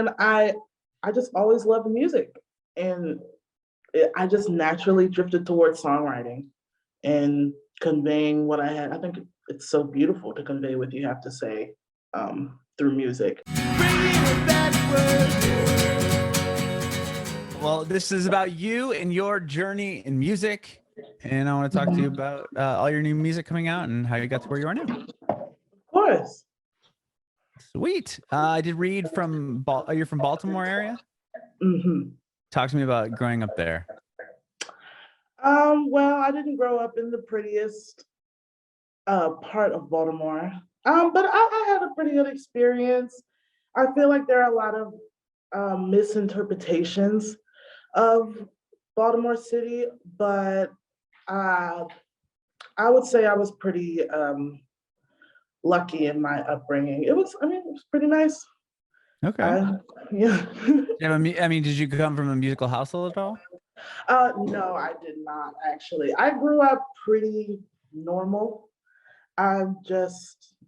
And I just always loved music, and I just naturally drifted towards songwriting and conveying what I had. I think it's so beautiful to convey what you have to say through music. Well, this is about you and your journey in music. And I want to talk to you about all your new music coming out and how you got to where you are now. Of course. Sweet. I did read from, you're from Baltimore area? Mm-hmm. Talk to me about growing up there. Well, I didn't grow up in the prettiest part of Baltimore, but I had a pretty good experience. I feel like there are a lot of misinterpretations of Baltimore City, but I would say I was pretty lucky in my upbringing. It was pretty nice. Okay. Yeah. I mean, did you come from a musical household at all? No, I did not actually. I grew up pretty normal. I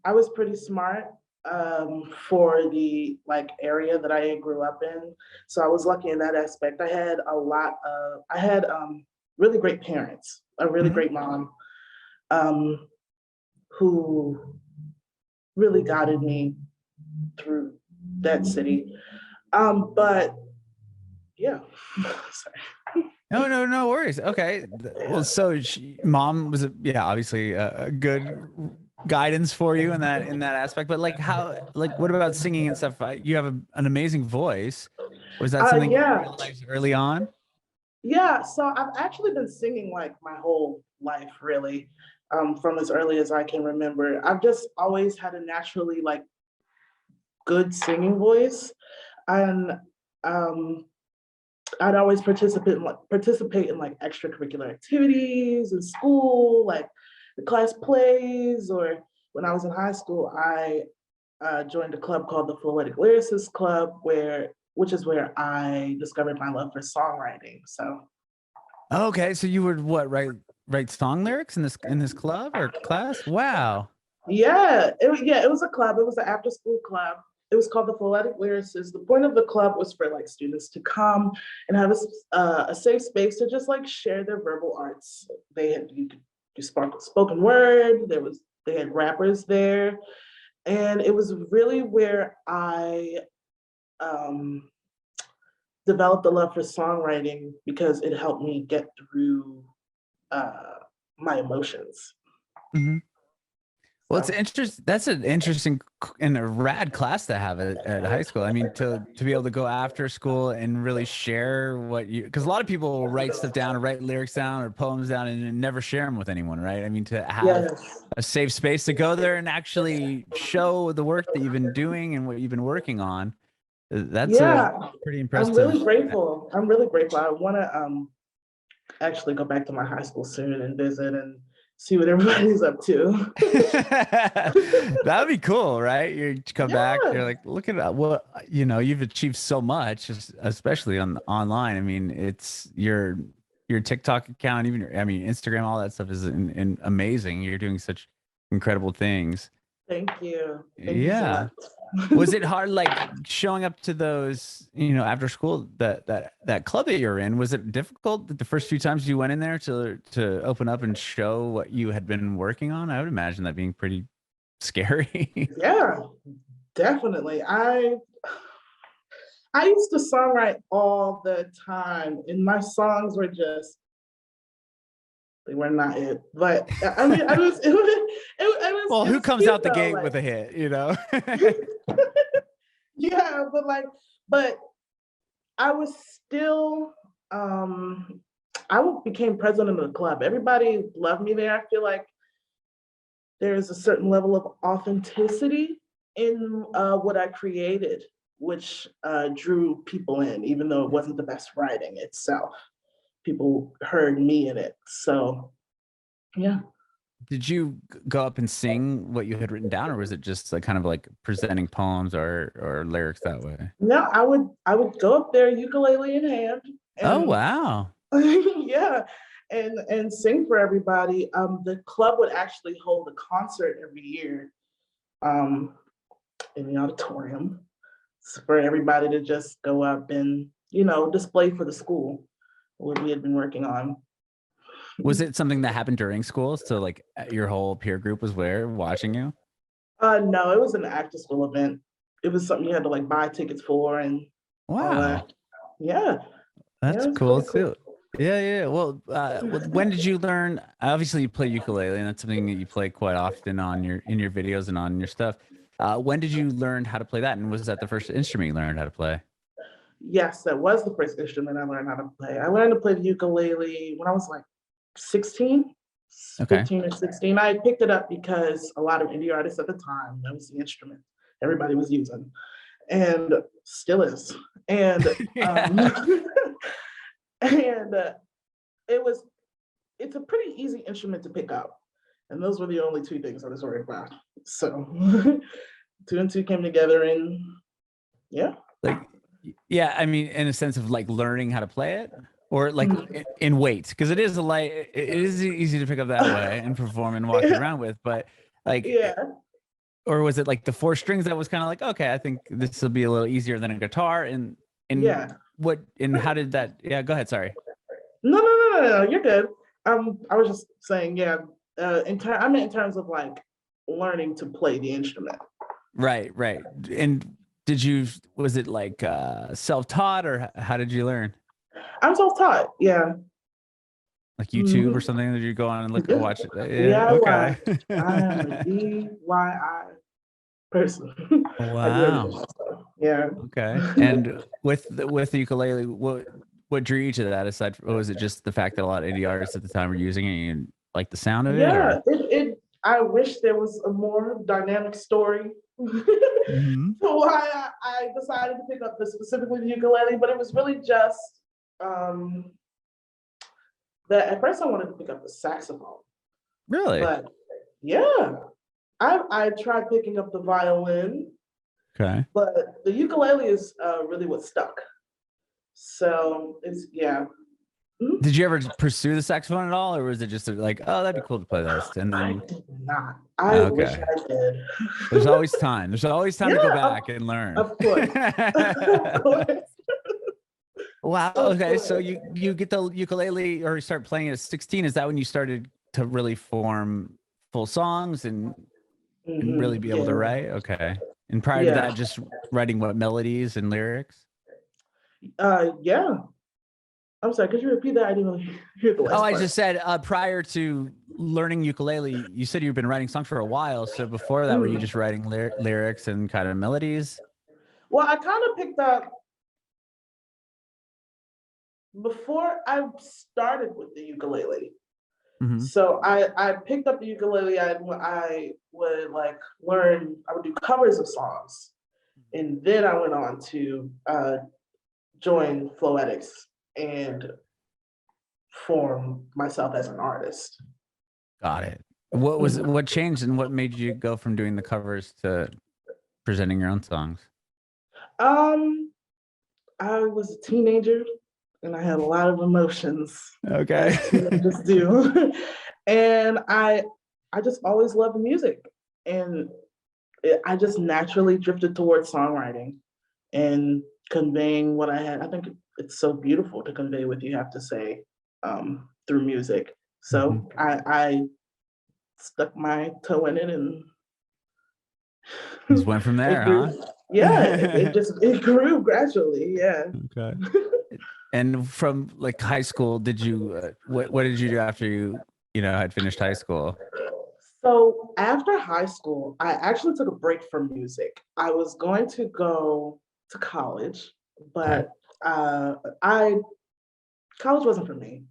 was pretty smart for the area that I grew up in. So I was lucky in that aspect. I had really great parents, a really great mom, who really guided me through that city. But yeah. Sorry. No worries. Okay. Well, so mom was obviously a good guidance for you in that aspect. But what about singing and stuff? You have an amazing voice. Was that something you realized early on? Yeah. So I've actually been singing my whole life, really, from as early as I can remember. I've just always had a naturally good singing voice, and I'd always participate in extracurricular activities in school, like the class plays, or when I was in high school, I joined a club called the Poetic Lyricists Club, which is where I discovered my love for songwriting. So, okay, so you would write song lyrics in this club or class? Wow. Yeah, it was a club. It was an after school club. It was called the Poetic Lyricists. The point of the club was for students to come and have a safe space to just share their verbal arts. You could do spoken word. They had rappers there, and it was really where I developed a love for songwriting because it helped me get through my emotions. Mm-hmm. Well, it's interesting. That's an interesting and a rad class to have at high school. I mean, to be able to go after school and really share because a lot of people will write stuff down or write lyrics down or poems down and never share them with anyone, right? I mean, to have a safe space to go there and actually show the work that you've been doing and what you've been working on. That's pretty impressive. I'm really grateful. I want to actually go back to my high school soon and visit and see what everybody's up to. That would be cool, right? You come back, you're like, look at what you've achieved so much, especially online. I mean, it's your TikTok account, even Instagram, all that stuff is amazing. You're doing such incredible things. Thank you. Thank you so much. Was it hard, showing up to those, after school, that club that you're in? Was it difficult the first few times you went in there to open up and show what you had been working on? I would imagine that being pretty scary. Yeah, definitely. I used to songwrite all the time, and my songs were they were not it. But I mean, it was well, who comes out the gate with a hit, Yeah, but I was still I became president of the club. Everybody loved me there. I feel like there's a certain level of authenticity in what I created, which drew people in, even though it wasn't the best writing itself. People heard me in it. So, yeah. Did you go up and sing what you had written down, or was it just kind of presenting poems or lyrics that way? No, I would go up there, ukulele in hand. Oh, wow. Yeah, and sing for everybody. The club would actually hold a concert every year in the auditorium. for everybody to just go up and, you know, display for the school what we had been working on. Was it something that happened during school? So like your whole peer group was watching you? No, it was an after school event. It was something you had to like buy tickets for and all Wow. that. Yeah. Yeah, That's it was cool pretty cool. too. Yeah, yeah. Well, when did you learn? Obviously, you play ukulele, and that's something that you play quite often on in your videos and on your stuff. When did you learn how to play that? And was that the first instrument you learned how to play? Yes, that was the first instrument I learned how to play. I learned to play the ukulele when I was like 16, Okay. 15 or 16. I picked it up because a lot of indie artists at the time, that was the instrument everybody was using and still is. And Yeah. and it's a pretty easy instrument to pick up. And those were the only two things I was worried about. So two and two came together and yeah. Like, yeah. I mean, in a sense of like learning how to play it, or like in weight, because it is it is easy to pick up that way and perform and walk around with, but like. Yeah. Or was it like the four strings that was kind of like, okay, I think this will be a little easier than a guitar? And Yeah. what and how did that? Yeah, go ahead. Sorry. No, you're good. I was just saying, yeah. I meant in terms of like learning to play the instrument. Right, right. And was it like self-taught, or how did you learn? I'm self-taught. Yeah. Like YouTube or Mhm. something? Did you go on and look Yeah. watch it? Yeah, DIY. okay. I am a DIY person. I do everything Wow. myself. Yeah. Okay. And with the ukulele, what drew you to that aside from, was it just the fact that a lot of indie artists at the time were using it and you like the sound of it, Yeah. or? I wish there was a more dynamic story to Mhm. why I decided to pick up specifically the ukulele, but it was really just um, that at first I wanted to pick up the saxophone, Really? but yeah, I tried picking up the violin, Okay. but the ukulele is really what stuck. So it's yeah. Mhm. Did you ever pursue the saxophone at all, or was it just like, oh, that'd be cool to play this? And I then, did not. I wish okay, I did. there's always time. There's always time to go Yeah, back and learn. of course, of course, Wow. of Okay, so course. you get the ukulele or you start playing at 16. Is that when you started to really form full songs and really be able to Yeah, write? Okay. And prior to yeah, that, just writing what melodies and lyrics? yeah. I'm sorry. Could you repeat that? I didn't really hear the Oh, last I part. just said prior to learning ukulele, you said you've been writing songs for a while. So before that, were you Mm. just writing lyrics and kind of melodies? Well, I kind of picked up before I started with the ukulele. Hmm. So I picked up the ukulele. I would like learn. I would do covers of songs, and then I went on to join Floetics and form myself as an artist. Got it. Mhm. What changed and what made you go from doing the covers to presenting your own songs? Um, I was a teenager and I had a lot of emotions, Okay. as teenagers do. And I just always loved music. And I just naturally drifted towards songwriting and conveying what I had. I think it's so beautiful to convey what you have to say through music. Mhm. So I stuck my toe in it and Just went from it there, grew. huh? Yeah, it grew gradually. Yeah. Okay. And from like high school, did you what did you do after you know had finished high school? So after high school, I actually took a break from music. I was going to go to college, Okay. but I college wasn't for me.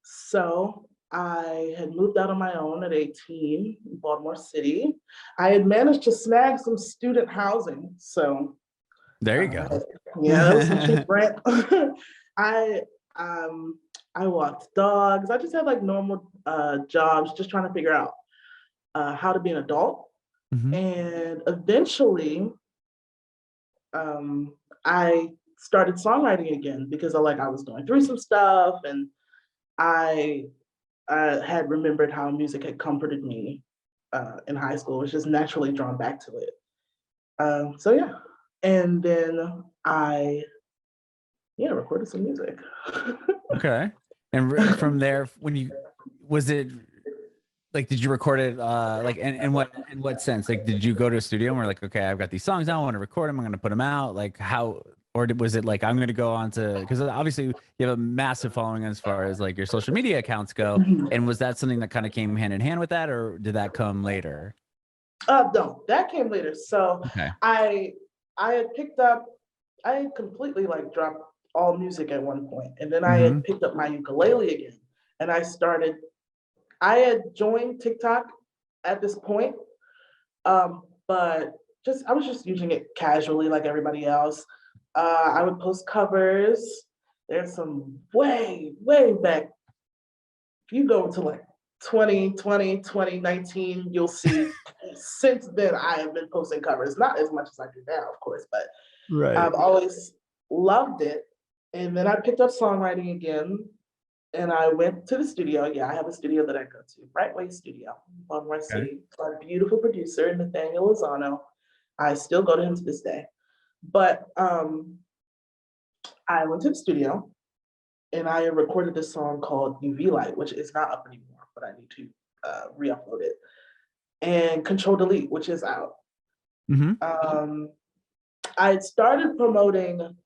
So I had moved out on my own at 18 in Baltimore City. I had managed to snag some student housing. So There you uh, go. yeah, that was some cheap rent. I um I walked dogs. I just had like normal jobs, just trying to figure out how to be an adult. Hmm. And eventually, I started songwriting again because I was going through some stuff, and I had remembered how music had comforted me in high school. I was just naturally drawn back to it. So yeah. And then I, recorded some music. Okay. And from there, was it like, did you record it like in what sense? Like, did you go to a studio and we're like, okay, I've got these songs now, I want to record them, I'm going to put them out? Like how, or was it like, I'm going to go on to, because obviously you have a massive following as far as like your social media accounts go. And was that something that kind of came hand in hand with that, or did that come later? No, that came later. So Okay. I had picked up, I had completely like dropped all music at one point, and then I had picked up my ukulele again, and I had joined TikTok at this point, but I was just using it casually like everybody else. I would post covers. There's some way back. If you go to like 2020, 2019, you'll see since then I have been posting covers, not as much as I do now, of course, but I've always loved it. And then I picked up songwriting again, and I went to the studio. Yeah, I have a studio that I go to, Brightway Studio, Baltimore City. My beautiful producer, Nathaniel Lozano. I still go to him to this day. But I went to the studio, and I recorded this song called UV Light, which is not up anymore, but I need to re-upload it. And Control Delete, which is out. I had started promoting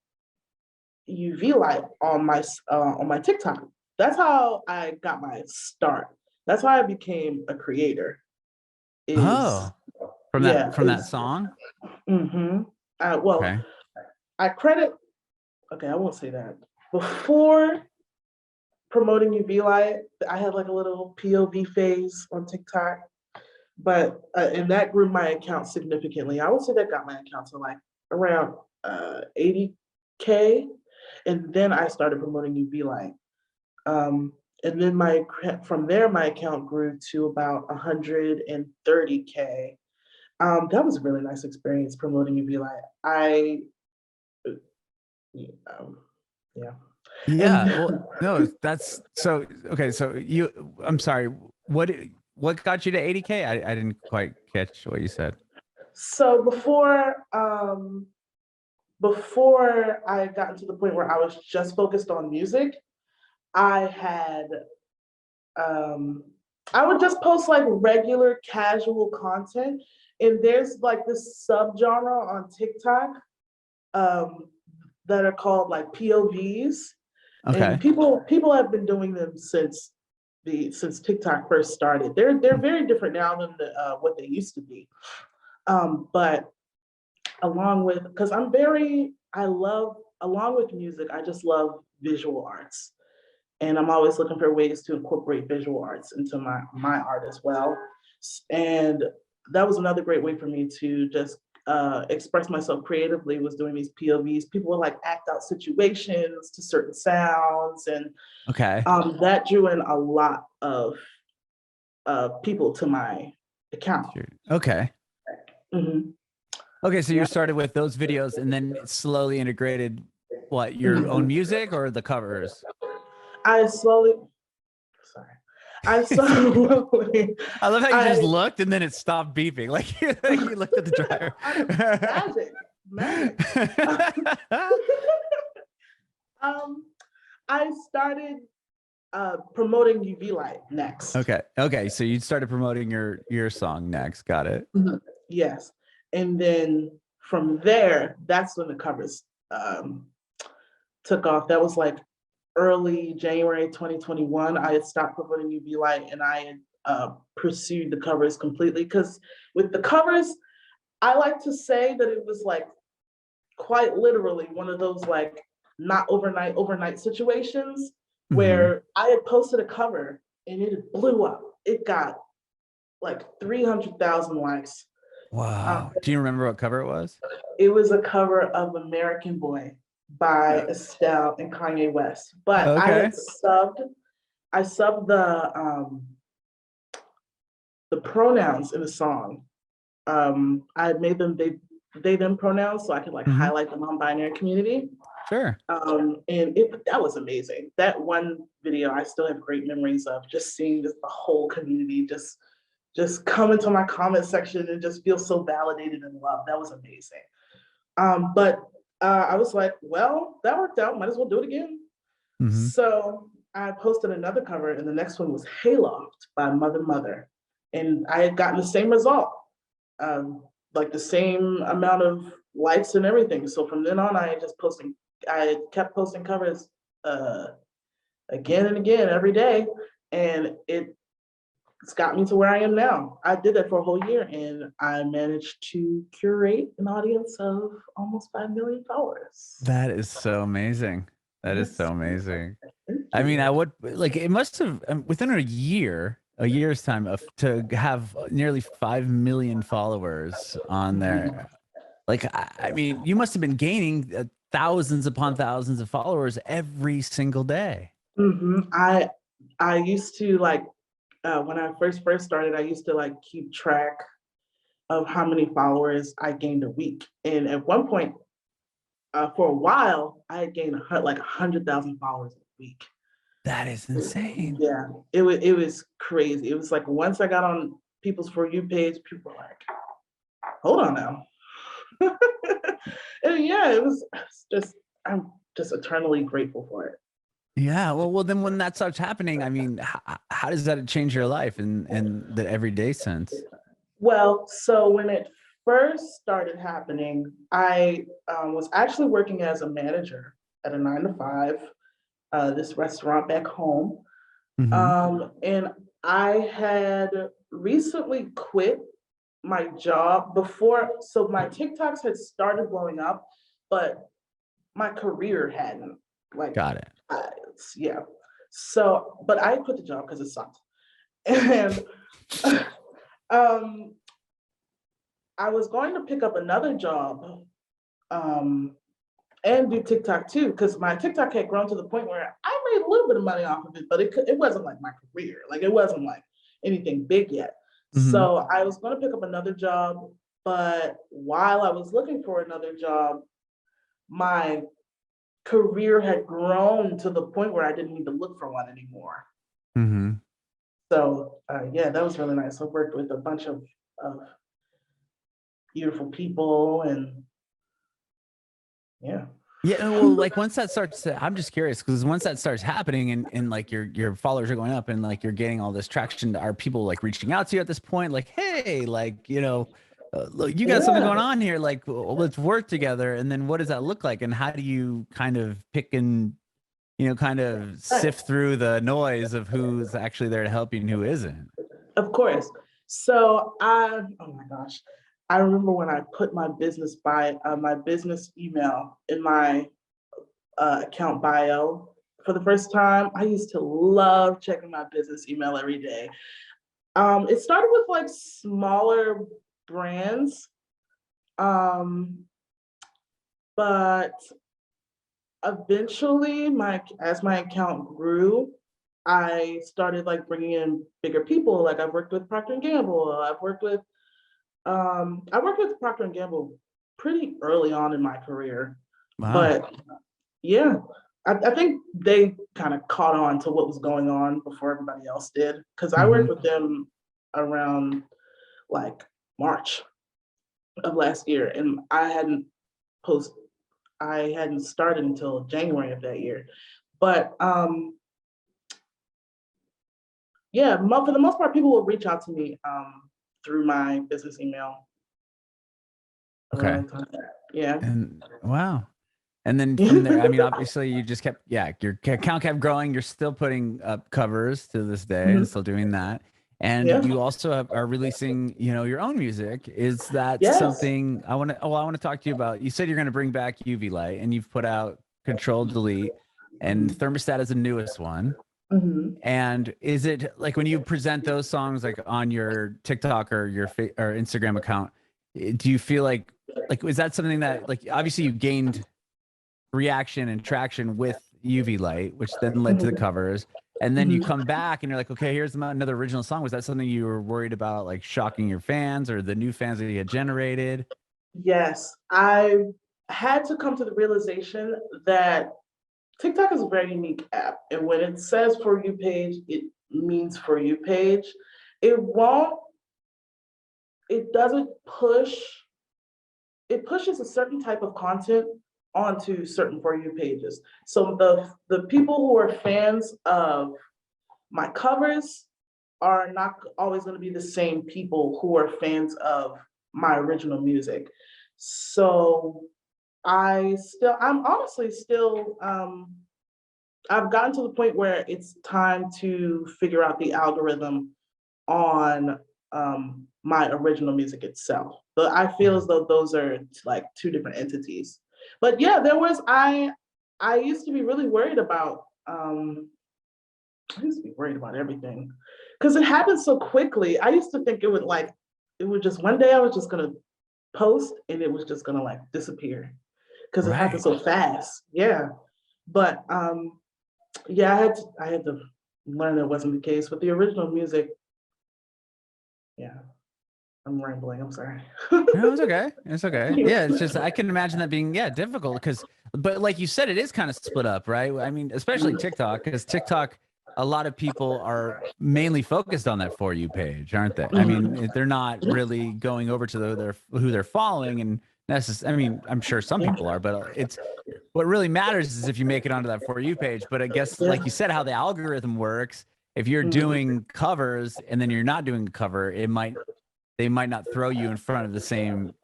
UV Light on my TikTok. That's how I got my start. That's how I became a creator. From that song? Well, okay. I won't say that. Before promoting UV Light, I had like a little POV phase on TikTok, but and that grew my account significantly. I would say that got my account to like around 80K, and then I started promoting UV Light. And then from there, my account grew to about 130K. That was a really nice experience promoting UV Light. Yeah. Yeah. Well, no, that's so okay. So I'm sorry. What got you to 80K? I didn't quite catch what you said. So before I got to the point where I was just focused on music, I would just post like regular casual content, and there's like this subgenre on TikTok that are called like POVs. Okay. And people have been doing them since TikTok first started. They're very different now than what they used to be. But along with music, I just love visual arts. And I'm always looking for ways to incorporate visual arts into my art as well. And that was another great way for me to just express myself creatively, was doing these POVs. People would like act out situations to certain sounds, and that drew in a lot of people to my account. Okay. Okay, so you started with those videos and then slowly integrated your own music or the covers? I slowly. I love how you just looked and then it stopped beeping. Like you looked at the driver. Magic. I started promoting UV Light next. Okay. So you started promoting your song next. Got it. Yes. And then from there, that's when the covers took off. That was like early January 2021. I had stopped promoting UV Light, and I had pursued the covers completely, because with the covers, I like to say that it was like quite literally one of those like not overnight situations where I had posted a cover and it blew up. It got like 300,000 likes. Wow. Do you remember what cover it was? It was a cover of American Boy by Estelle and Kanye West. But I subbed the pronouns in the song. I made them they them pronouns so I could like highlight the non-binary community. Sure. And that was amazing. That one video I still have great memories of, just seeing the whole community just come into my comment section and just feel so validated and loved. That was amazing. But I was like, well, that worked out. Might as well do it again. Mm-hmm. So I posted another cover, and the next one was Hayloft by Mother Mother. And I had gotten the same result, like the same amount of likes and everything. So from then on, I kept posting covers again and again every day. And it's got me to where I am now. I did that for a whole year, and I managed to curate an audience of almost 5 million followers. That is so amazing. That is Yes. so amazing. Thank I mean, I you. would like it must have within a year's time of to have nearly 5 million followers on there. Like, I mean, you must have been gaining thousands upon thousands of followers every single day. I used to like when I first started, I used to like keep track of how many followers I gained a week. And at one point, for a while, I had gained like 100,000 followers a week. That is insane. Yeah, it was crazy. It was like once I got on people's For You page, people were like, hold on now. And yeah, it's just I'm just eternally grateful for it. Yeah. Well, then when that starts happening, I mean, how does that change your life in the everyday sense? Well, so when it first started happening, I was actually working as a manager at a 9 to 5, this restaurant back home. Mm-hmm. And I had recently quit my job before. So my TikToks had started blowing up, but my career hadn't. Like, Got it. yeah. So, but I quit the job because it sucked. And um, I was going to pick up another job um, and do TikTok too, because my TikTok had grown to the point where I made a little bit of money off of it, but it wasn't like my career. Like it wasn't like anything big yet. Mm-hmm. So I was going to pick up another job, but while I was looking for another job, my career had grown to the point where I didn't need to look for one anymore. Mm-hmm. So yeah, that was really nice. I worked with a bunch of beautiful people, and yeah. Yeah, well, like once that starts to, I'm just curious because once that starts happening and like your followers are going up and like you're getting all this traction, are people like reaching out to you at this point? Like, hey, like, look, you got something Yeah. going on here. Like, let's work together. And then what does that look like? And how do you kind of pick and, kind of Right. sift through the noise of who's actually there to help you and who isn't? Of course. So oh my gosh, I remember when I put my my business email in my account bio for the first time. I used to love checking my business email every day. It started with like smaller brands, um, but eventually, as my account grew, I started like bringing in bigger people. Like I've worked with Procter and Gamble. I worked with Procter and Gamble pretty early on in my career, Wow. but yeah, I think they kind of caught on to what was going on before everybody else did. Because I Mm-hmm. worked with them around like March of last year, and post I hadn't started until January of that year. But yeah, for the most part, people will reach out to me through my business email Okay. around the time. Yeah. And wow. And then from there, I mean, obviously you just kept, yeah, your account kept growing. You're still putting up covers to this day and Mhm. still doing that. And Yeah. you also are releasing, your own music. Is that Yes. something I want to talk to you about? You said you're going to bring back UV light and you've put out Control Delete and Mhm. Thermostat is the newest one. Mhm. And is it like when you present those songs like on your TikTok or your or Instagram account, do you feel like is that something that like obviously you gained reaction and traction with UV light, which then led to the Mhm. covers. And then you Mhm. come back and you're like, okay, here's another original song. Was that something you were worried about, like shocking your fans or the new fans that you had generated? Yes, I had to come to the realization that TikTok is a very unique app. And when it says For You page, it means For You page. It won't, it doesn't push it pushes a certain type of content onto certain For You pages. So the people who are fans of my covers are not always going to be the same people who are fans of my original music. So I'm honestly still, I've gotten to the point where it's time to figure out the algorithm on my original music itself. But I feel as though those are like two different entities. But yeah, I used to be really worried about, I used to be worried about everything because it happened so quickly. I used to think it would just one day I was just gonna post and it was just gonna like disappear because it happened Right. so fast. Yeah. But yeah, I had to learn that wasn't the case with the original music. Yeah, I'm rambling. I'm sorry. No, it's okay. It's okay. Yeah, it's just I can imagine that being difficult because, but like you said, it is kind of split up, right? I mean, especially TikTok, because TikTok, a lot of people are mainly focused on that For You page, aren't they? I mean, they're not really going over to who they're following, and I mean, I'm sure some people are, but it's what really matters is if you make it onto that For You page. But I guess, Yeah. like you said, how the algorithm works. If you're doing covers and then you're not doing a cover, they might not throw you in front of the same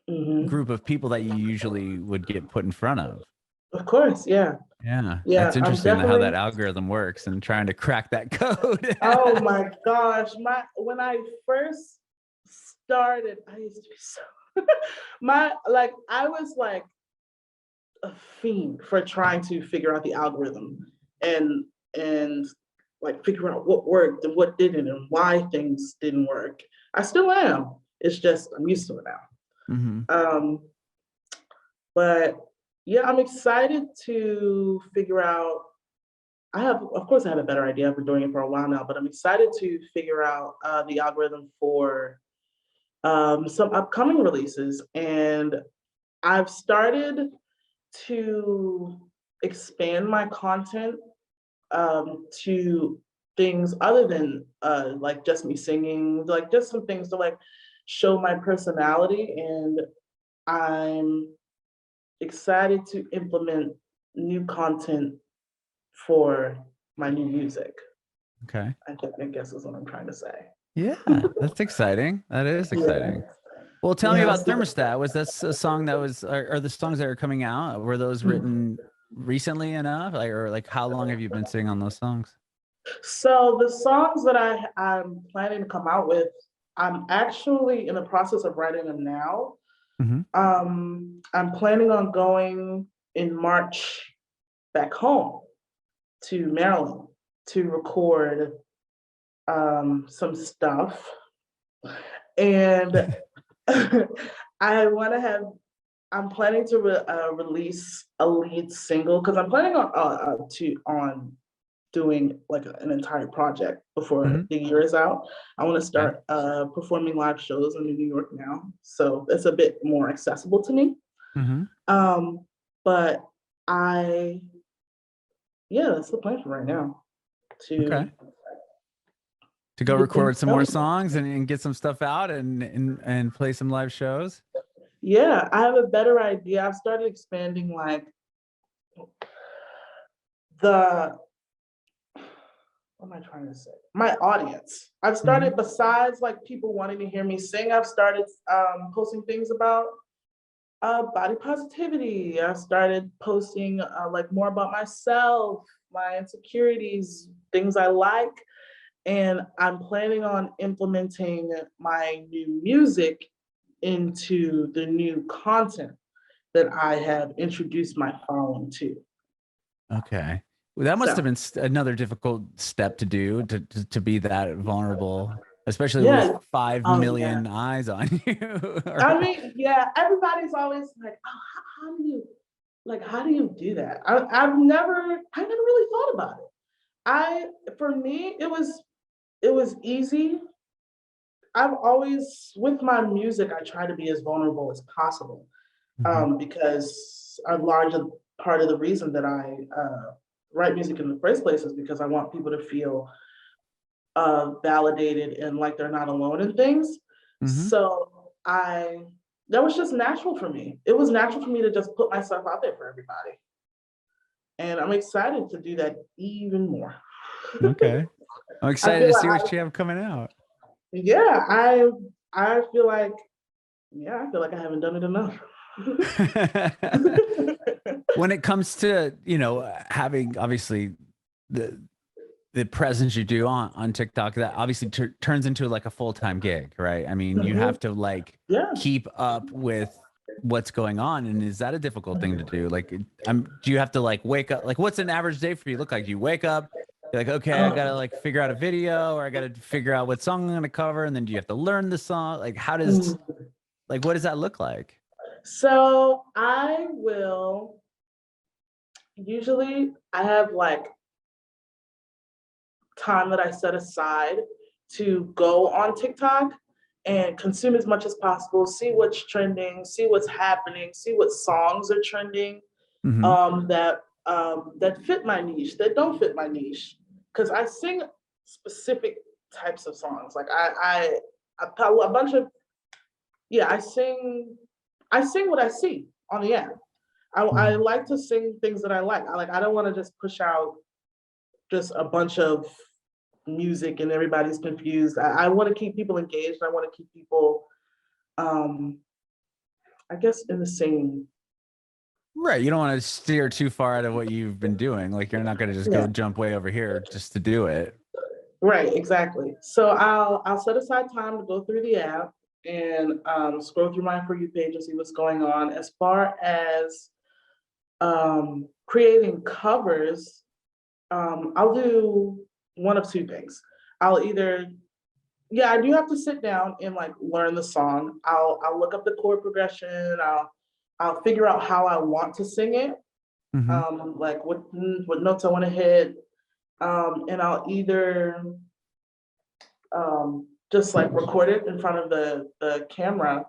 group of people that you usually would get put in front of. Of course, yeah. Yeah, Yeah, that's I'm interesting how that definitely, algorithm works and trying to crack that code. oh my gosh. When I first started, I used to be so I was like a fiend for trying to figure out the algorithm and and like figure out what worked and what didn't and why things didn't work. I still am. It's just I'm used to it now. Mm-hmm. But yeah, I'm excited to figure out. Of course, I had a better idea. I've been doing it for a while now, but I'm excited to figure out the algorithm for some upcoming releases. And I've started to expand my content to things other than like just me singing, like just some things to like show my personality. And I'm excited to implement new content for my new music. Okay. I guess is what I'm trying to say. Yeah, that's exciting. That is Yeah. exciting. Well, tell me Yeah. about Thermostat. Was this a song that was, or the songs that are coming out, were those written recently enough? Like, or like how long have you been singing on those songs? So the songs that I'm planning to come out with, I'm actually in the process of writing them now. Mm-hmm. I'm planning on going in March back home to Maryland to record some stuff. And I want to have, I'm planning to release a lead single because I'm planning on doing like an entire project before the year is out. I want to Okay. start performing live shows in New York now, so it's a bit more accessible to me. Mm-hmm. But I, yeah, that's the plan for right now. Okay. To To go get record things some more going. songs and get some stuff out and play some live shows. Yeah, I have a better idea. I've started expanding like the what am I trying to say? My audience. I've Mm-hmm. started besides like people wanting to hear me sing, I've started posting things about body positivity. I started posting like more about myself, my insecurities, things I like. And I'm planning on implementing my new music into the new content that I have introduced my following to. Okay. Well, that must So, have been another difficult step to do to be that vulnerable, especially with yeah. 5 Oh, yeah. million eyes on you. I mean, yeah, everybody's always like, oh, how do you do that? I never really thought about it. For me, it was easy. I've always, with my music, I try to be as vulnerable as possible Mhm. because a large part of the reason that I write music in the first place is because I want people to feel validated and like they're not alone in things. Mhm. So I that was just natural for me. It was natural for me to just put myself out there for everybody. And I'm excited to do that even more. Okay. I'm excited to see what you have coming out. Yeah, I feel like, yeah, I feel like I haven't done it enough. When it comes to, you know, having obviously the presence you do on TikTok, that obviously turns into like a full-time gig, right? I mean, you have to like keep up with what's going on. And is that a difficult thing to do? Like, do you have to like wake up? Like, what's an average day for you look like? Do you wake up, you're like, okay, I gotta like figure out a video, or I gotta figure out what song I'm gonna cover, and then do you have to learn the song? Like, how does, like, what does that look like? So I will usually, I have like time that I set aside to go on TikTok and consume as much as possible, see what's trending, see what's happening, see what songs are trending, that fit my niche, that don't fit my niche. Because I sing specific types of songs. Like a bunch of, yeah, I sing what I see on the app. I like to sing things that I like. I don't want to just push out just a bunch of music and everybody's confused. I want to keep people engaged. I want to keep people, I guess, in the same. Right. You don't want to steer too far out of what you've been doing. Like, you're not going to just go jump way over here just to do it. Right. Exactly. So I'll set aside time to go through the app and scroll through my For You page and see what's going on. As far as creating covers, I'll do one of two things. I'll either, I do have to sit down and like learn the song. I'll look up the chord progression. I'll figure out how I want to sing it. Like what notes I want to hit. And I'll either just like record it in front of the camera,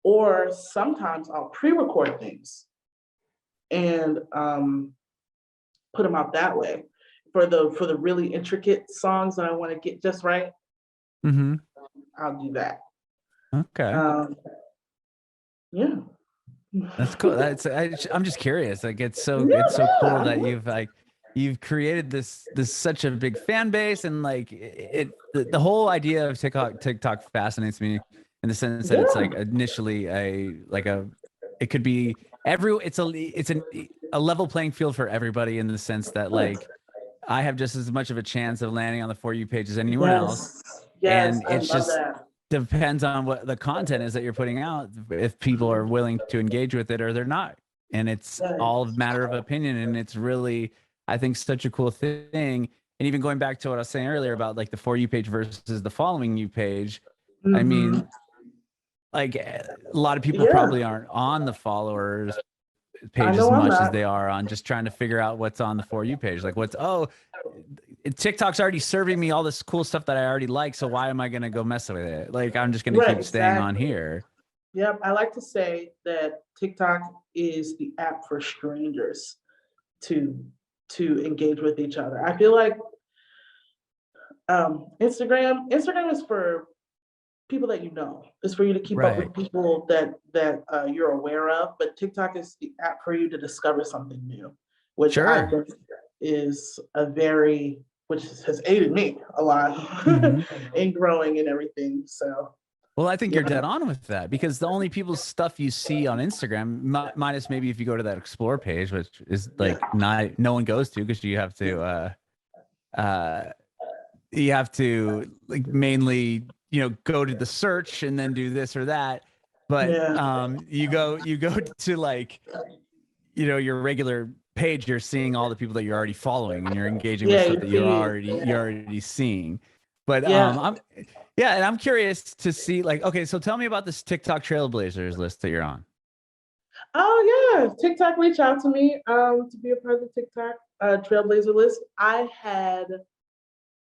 or sometimes I'll pre-record things and put them out that way for the really intricate songs that I want to get just right. I'll do that. Okay. Yeah. That's cool. I'm just curious. Like, it's so cool that you've created this such a big fan base, and like the whole idea of TikTok fascinates me in the sense that it's like initially it could be it's a level playing field for everybody, in the sense that like I have just as much of a chance of landing on the For You page as anyone else. And it's just depends on what the content is that you're putting out, if people are willing to engage with it or they're not. And it's all a matter of opinion. And it's really, I think, such a cool thing. And even going back to what I was saying earlier about like the For You page versus the Following You page, I mean, like a lot of people probably aren't on the followers page as much as they are on just trying to figure out what's on the For You page. Like, TikTok's already serving me all this cool stuff that I already like, so why am I going to go mess with it? Like, I'm just going to keep staying on here. Yep. I like to say that TikTok is the app for strangers to engage with each other. I feel like Instagram is for people that you know. It's for you to keep up with people that you're aware of. But TikTok is the app for you to discover something new, which I think is which has aided me a lot in growing and everything. So, well, I think you're dead on with that, because the only people's stuff you see on Instagram, minus maybe if you go to that Explore page, which is like no one goes to, because you have to like mainly, go to the search and then do this or that. But you go to like, your regular page, you're seeing all the people that you're already following, and you're engaging with stuff that you're already seeing. But and I'm curious to see, like, okay, so tell me about this TikTok Trailblazers list that you're on. Oh yeah, TikTok reached out to me to be a part of the TikTok Trailblazer list.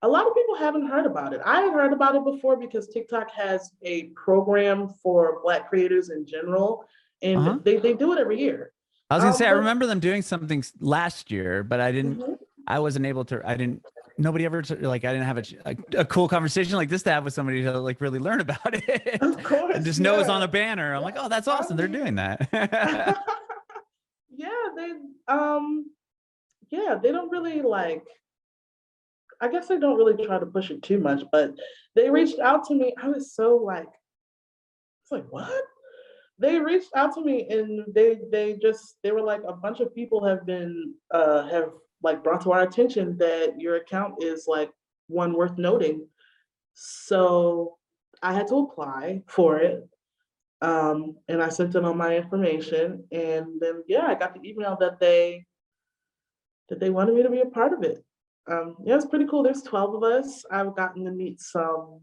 A lot of people haven't heard about it. I had heard about it before because TikTok has a program for Black creators in general, and they do it every year. I was gonna say, I remember them doing something last year, but I didn't nobody ever like I didn't have a cool conversation like this to have with somebody to like really learn about it. Of course, And just know it's on a banner. I'm like, oh, that's awesome. They're doing that. Yeah, they don't really like, I guess they don't really try to push it too much, but they reached out to me. I was so like, it's like, what? They reached out to me and they were like, a bunch of people have like brought to our attention that your account is like one worth noting. So I had to apply for it. And I sent them all my information, and then yeah, I got the email that they wanted me to be a part of it. Yeah, it's pretty cool. There's 12 of us. I've gotten to meet some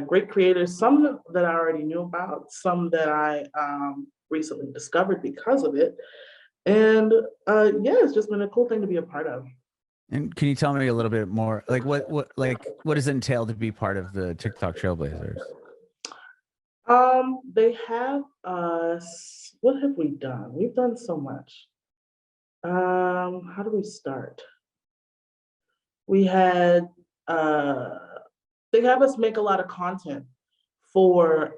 great creators, some that I already knew about, some that I recently discovered because of it. And yeah, it's just been a cool thing to be a part of. And can you tell me a little bit more, like what does it entail to be part of the TikTok Trailblazers? They have us. What have we done? We've done so much. How do we start? We had they have us make a lot of content for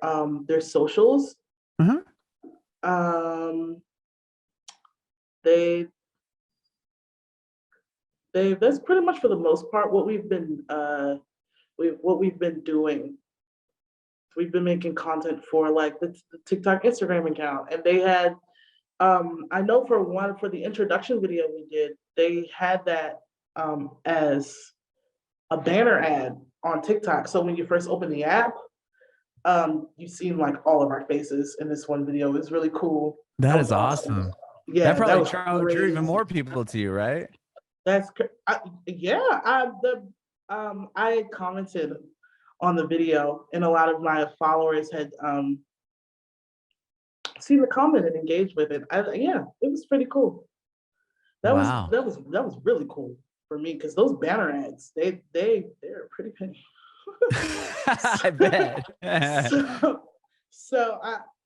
their socials. Mhm. They that's pretty much for the most part what we've been doing. We've been making content for like the TikTok Instagram account, and they had I know for the introduction video we did, they had that as a banner ad on TikTok. So when you first open the app, you see like all of our faces in this one video. It was really cool. That is awesome. Yeah, that probably was drew even more people to you, right? Yeah. I commented on the video, and a lot of my followers had seen the comment and engaged with it. Yeah, it was pretty cool. Wow. That was really cool for me because those banner ads, they're pretty penny. I bet. So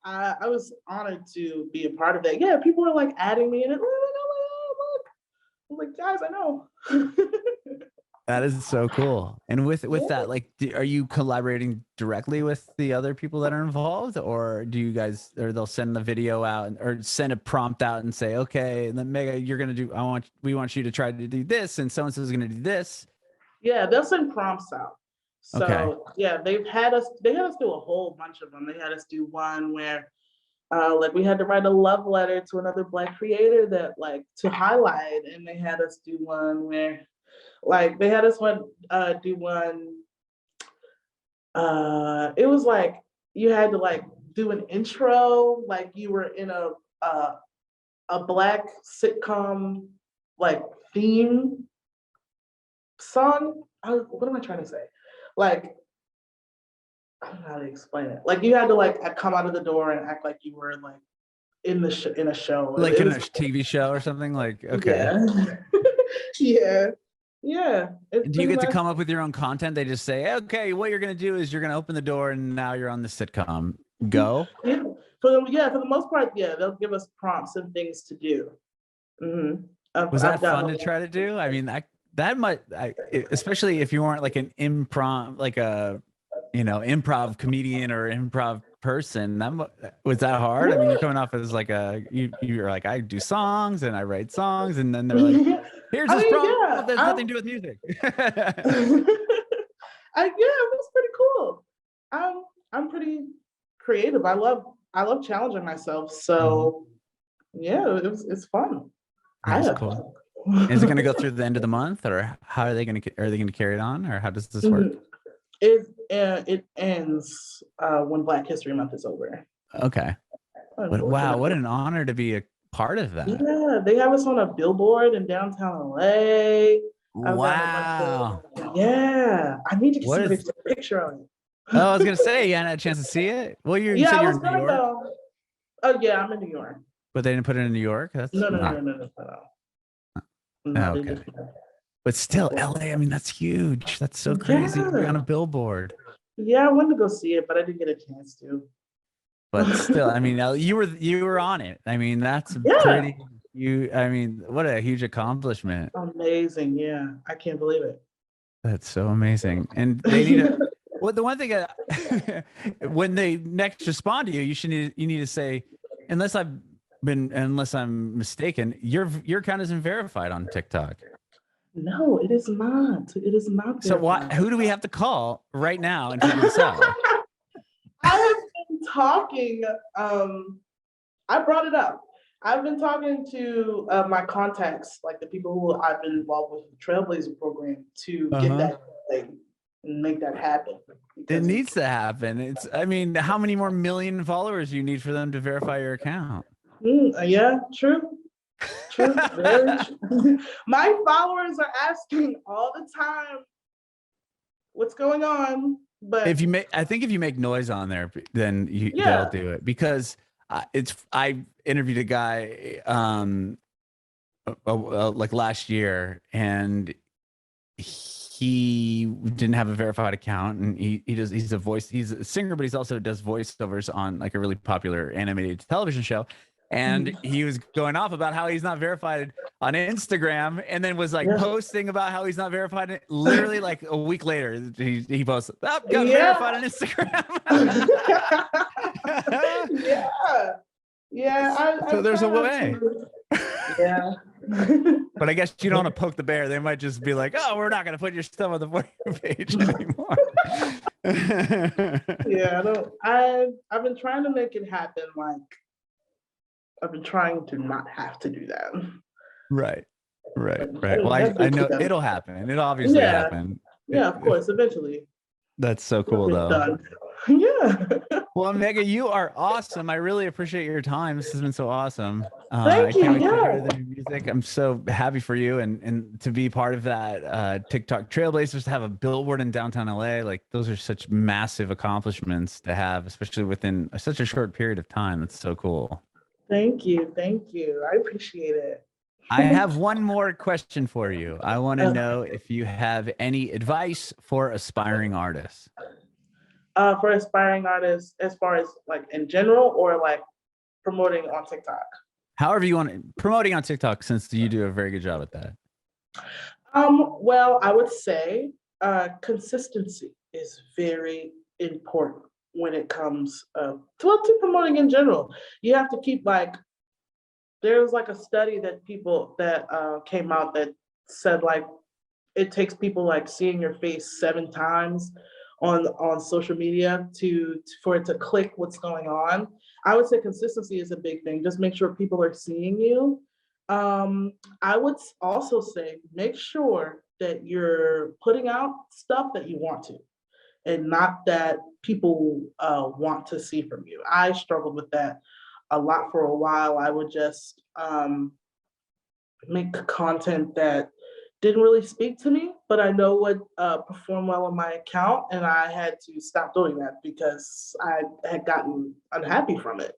I was honored to be a part of that. Yeah, people were like adding me, and oh, look. I'm like, guys, I know. That is so cool. And with that, like, are you collaborating directly with the other people that are involved, or do you guys, or they'll send the video out or send a prompt out and say, okay, and then Mega, you're gonna do, we want you to try to do this, and so and so is gonna do this. Yeah, they'll send prompts out. So okay. Yeah, they had us do a whole bunch of them. They had us do one where like we had to write a love letter to another Black creator that like to highlight, and they had us do one where like they had us do one. It was like you had to like do an intro, like you were in a Black sitcom like theme song. What am I trying to say? Like, I don't know how to explain it. Like you had to like come out of the door and act like you were like in a show, like in a TV show or something. Like, okay. Yeah. Yeah. Do you get to come up with your own content? They just say, okay, what you're gonna do is you're gonna open the door and now you're on the sitcom. Go. Yeah. For the most part, yeah, they'll give us prompts and things to do. Was that fun to try to do? I mean, that might, especially if you weren't like an improv, like a, improv comedian or improv person. Was that hard? I mean, you're coming off as like you're like, I do songs and I write songs, and then they're like, here's this prompt. Yeah, there's nothing to do with music. Yeah, it was pretty cool. I'm pretty creative. I love challenging myself. So yeah, it's fun. That's cool. Is it going to go through the end of the month, or how are they going to carry it on, or how does this work? It ends when Black History Month is over. Okay. Wow, what an honor to be a part of that. Yeah, they have us on a billboard in downtown LA. Wow. Yeah, I need to get some picture of it. Oh, I was gonna say, you hadn't had a chance to see it. Well, you said you're in New York. Oh yeah, I'm in New York. But they didn't put it in New York. That's no. Okay. But still, LA. I mean, that's huge. That's so crazy. You're on a billboard. Yeah, I wanted to go see it, but I didn't get a chance to. But still, I mean, you were on it. I mean, that's pretty. I mean, what a huge accomplishment. Amazing. Yeah, I can't believe it. That's so amazing. And they need to, well, the one thing when they next respond to you, you need to say, unless I'm mistaken, your account isn't verified on TikTok. No, it is not. It is not So verified. who do we have to call right now and figure this out? I have been talking. I brought it up. I've been talking to my contacts, like the people who I've been involved with the Trailblazer program, to get that thing and make that happen. It needs to happen. I mean, how many more million followers do you need for them to verify your account? Yeah, true. True. Very true. My followers are asking all the time, what's going on? But I think if you make noise on there, then yeah, they'll do it, because I interviewed a guy like last year, and he didn't have a verified account, and he's a singer, but he's also does voiceovers on like a really popular animated television show. And he was going off about how he's not verified on Instagram, and then was like posting about how he's not verified. And literally like a week later, he posts, "Oh, got verified on Instagram." So there's a way. Yeah. But I guess you don't want to poke the bear. They might just be like, "Oh, we're not going to put your stuff on the For You page anymore." Yeah, I've been trying to make it happen. Like, I've been trying to not have to do that. Right. Well, I know it'll happen. It'll obviously happen. Yeah, of course, eventually. That's so cool, though. Done. Yeah. Well, Mega, you are awesome. I really appreciate your time. This has been so awesome. Thank you. I can't wait to hear the new music. I'm so happy for you, and to be part of that TikTok Trailblazers, to have a billboard in downtown LA. Like, those are such massive accomplishments to have, especially within such a short period of time. That's so cool. Thank you. I appreciate it. I have one more question for you. I want to know if you have any advice for aspiring artists. For aspiring artists, as far as like in general, or like promoting on TikTok? However you want promoting on TikTok, since you do a very good job at that. Well, I would say consistency is very important when it comes to promoting in general. You have to keep there's like a study that came out that said like it takes people like seeing your face 7 times on social media for it to click what's going on. I would say consistency is a big thing. Just make sure people are seeing you. I would also say make sure that you're putting out stuff that you want to, and not that people want to see from you. I struggled with that a lot for a while. I would just make content that didn't really speak to me, but I know would perform well on my account, and I had to stop doing that because I had gotten unhappy from it.